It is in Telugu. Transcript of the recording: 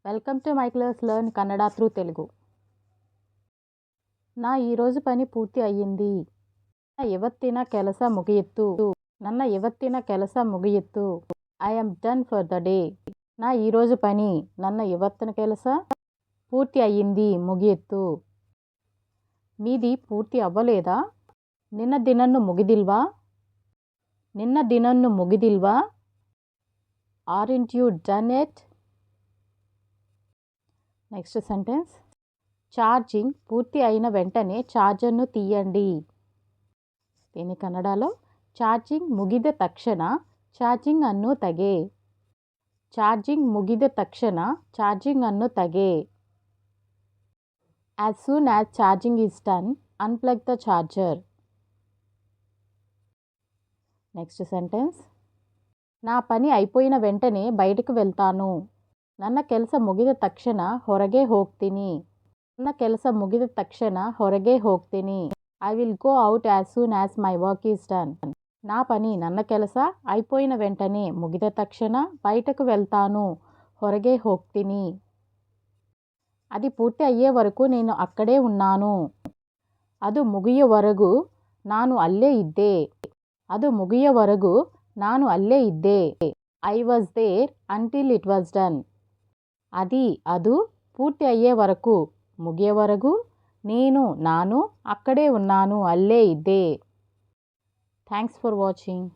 Welcome to my class learn Kannada through Telugu. నా ఈరోజు పని పూర్తి అయ్యింది. ಇವತ್ತಿನ ಕೆಲಸ ಮುಗಿಯಿತು. ನನ್ನ ಇವತ್ತಿನ ಕೆಲಸ ಮುಗಿಯಿತು. I am done for the day. నా ఈరోజు పని ನನ್ನ ಇವತ್ತಿನ ಕೆಲಸ పూర్తి అయ్యింది ముగియత్తు. మీది పూర్తి అవ్వలేదా? నిన్న దినన్ను ముగిదిల్వా? నిన్న దినన్ను ముగిదిల్వా? Aren't you done it? Next sentence, charging పూర్తి అయిన వెంటనే ఛార్జర్ను తీయండి. దీని కన్నడలో, ఛార్జింగ్ ముగిದ ತಕ್ಷಣ ఛార్జింగ్ అನ್ನು ತೆಗೆ. ఛార్జింగ్ ముగిದ ತಕ್ಷಣ ఛార్జింగ్ అನ್ನು ತೆಗೆ. As soon as charging is done, unplug the charger. Next sentence, నా పని అయిపోయిన వెంటనే బయటకు వెళ్తాను. ನನ್ನ ಕೆಲಸ ಮುಗಿದ ತಕ್ಷಣ ಹೊರಗೆ ಹೋಗ್ತೀನಿ. ನನ್ನ ಕೆಲಸ ಮುಗಿದ ತಕ್ಷಣ ಹೊರಗೆ ಹೋಗ್ತೀನಿ. I will go out as soon as my work is done. నా పని ನನ್ನ ಕೆಲಸ అయిపోయిన వెంటనే ముగిದ తక్షణ బయటకు వెళ్తాను. ಹೊರಗೆ ಹೋಗ್ತೀನಿ. అది పూర్తి అయ్యే వరకు నేను అక్కడే ఉన్నాను. ಅದು ಮುಗಿಯುವವರೆಗೂ ನಾನು ಅಲ್ಲೇ ಇದ್ದೆ. ಅದು ಮುಗಿಯುವವರೆಗೂ ನಾನು ಅಲ್ಲೇ ಇದ್ದೆ. I was there until it was done. ಅದು పూర్తి అయ్యే వరకు, ముగియే వరకు, ನಾನು ಅక్కడే ఉన్నాను, ಅಲ್ಲೇ ಇದ್ದೆ. Thanks for watching.